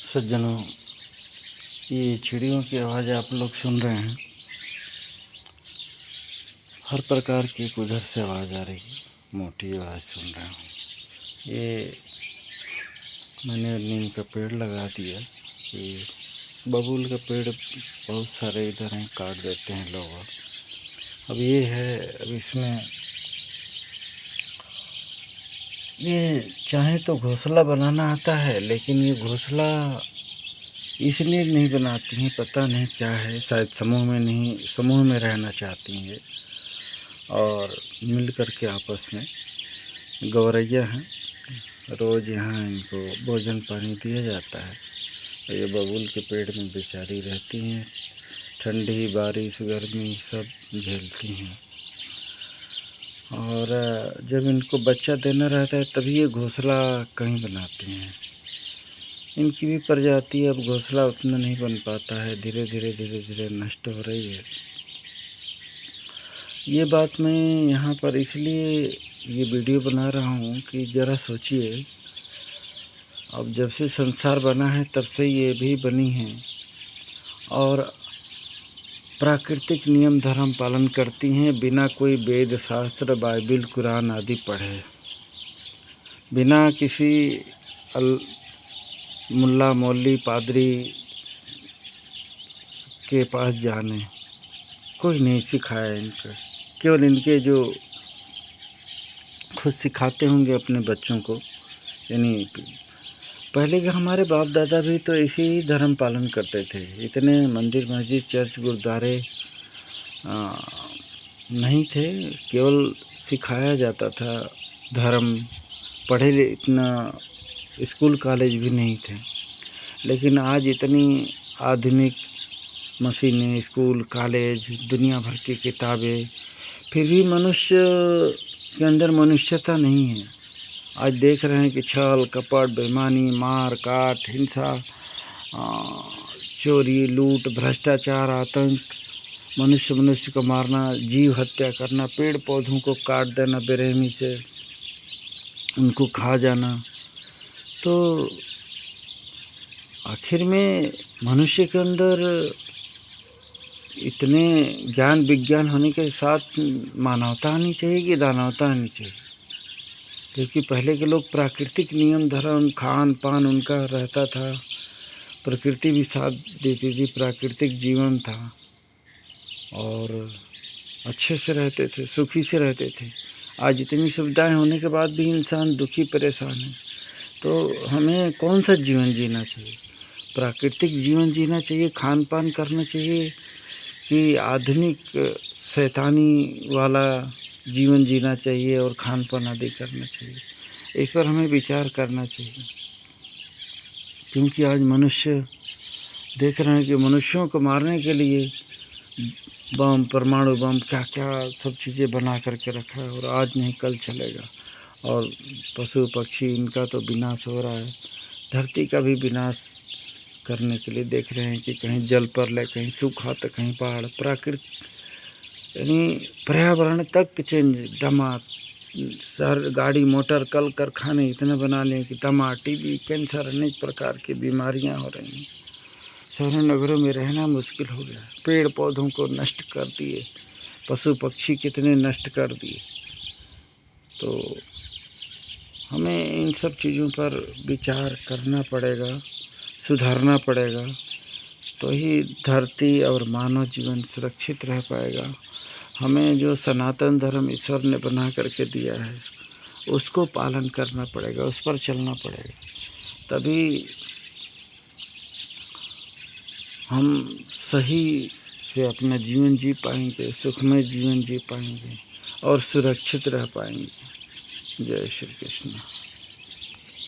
सज्जनों, ये चिड़ियों की आवाज़ आप लोग सुन रहे हैं। हर प्रकार की उधर से आवाज़ आ रही है, मोटी आवाज़ सुन रहा हूँ। ये मैंने नीम का पेड़ लगा दिया कि बबूल का पेड़ बहुत सारे इधर हैं, काट देते हैं लोग। अब ये है, अब इसमें ये चाहे तो घोंसला बनाना आता है, लेकिन ये घोंसला इसलिए नहीं बनाती हैं, पता नहीं क्या है। शायद समूह में रहना चाहती हैं और मिल कर के आपस में। गौरैया हैं, रोज़ यहाँ इनको भोजन पानी दिया जाता है। ये बबूल के पेड़ में बेचारी रहती हैं, ठंडी बारिश गर्मी सब झेलती हैं। और जब इनको बच्चा देना रहता है तभी ये घोंसला कहीं बनाती हैं। इनकी भी प्रजाति अब घोंसला उतना नहीं बन पाता है, धीरे धीरे नष्ट हो रही है। ये बात मैं यहाँ पर इसलिए ये वीडियो बना रहा हूँ कि ज़रा सोचिए, अब जब से संसार बना है तब से ये भी बनी हैं और प्राकृतिक नियम धर्म पालन करती हैं, बिना कोई वेद शास्त्र बाइबिल कुरान आदि पढ़े, बिना किसी मुल्ला मौलवी पादरी के पास जाने। कोई नहीं सिखाया इनको, केवल इनके जो खुद सिखाते होंगे अपने बच्चों को। यानी पहले के हमारे बाप दादा भी तो ऐसे ही धर्म पालन करते थे। इतने मंदिर मस्जिद चर्च गुरुद्वारे नहीं थे, केवल सिखाया जाता था धर्म। पढ़े इतना स्कूल कॉलेज भी नहीं थे, लेकिन आज इतनी आधुनिक मशीनें, स्कूल कॉलेज, दुनिया भर की किताबें, फिर भी मनुष्य के अंदर मनुष्यता नहीं है। आज देख रहे हैं कि छल कपट बेईमानी मार काट हिंसा चोरी लूट भ्रष्टाचार आतंक, मनुष्य को मारना, जीव हत्या करना, पेड़ पौधों को काट देना बेरहमी से, उनको खा जाना। तो आखिर में मनुष्य के अंदर इतने ज्ञान विज्ञान होने के साथ मानवता आनी चाहिए कि दानवता आनी चाहिए। क्योंकि पहले के लोग प्राकृतिक नियम धर्म खान पान उनका रहता था, प्रकृति भी साथ देती थी, प्राकृतिक जीवन था और अच्छे से रहते थे, सुखी से रहते थे। आज इतनी सुविधाएं होने के बाद भी इंसान दुखी परेशान है। तो हमें कौन सा जीवन जीना चाहिए? प्राकृतिक जीवन जीना चाहिए, खान पान करना चाहिए कि आधुनिक शैतानी वाला जीवन जीना चाहिए और खान पान आदि करना चाहिए? इस पर हमें विचार करना चाहिए। क्योंकि आज मनुष्य देख रहे हैं कि मनुष्यों को मारने के लिए बम, परमाणु बम, क्या क्या सब चीज़ें बना करके रखा है और आज नहीं कल चलेगा। और पशु पक्षी इनका तो विनाश हो रहा है, धरती का भी विनाश करने के लिए देख रहे हैं कि कहीं जल प्रलय, कहीं सूखा तो कहीं पहाड़, प्रकृति यानी पर्यावरण तक चेंज। दमा शहर गाड़ी मोटर कल कारखाने इतने बना लें कि दमा टीबी कैंसर अनेक प्रकार की बीमारियां हो रही हैं। शहरों नगरों में रहना मुश्किल हो गया, पेड़ पौधों को नष्ट कर दिए, पशु पक्षी कितने नष्ट कर दिए। तो हमें इन सब चीज़ों पर विचार करना पड़ेगा, सुधारना पड़ेगा, तो ही धरती और मानव जीवन सुरक्षित रह पाएगा। हमें जो सनातन धर्म ईश्वर ने बना करके दिया है उसको पालन करना पड़ेगा, उस पर चलना पड़ेगा, तभी हम सही से अपना जीवन जी पाएंगे, सुखमय जीवन जी पाएंगे और सुरक्षित रह पाएंगे। जय श्री कृष्ण।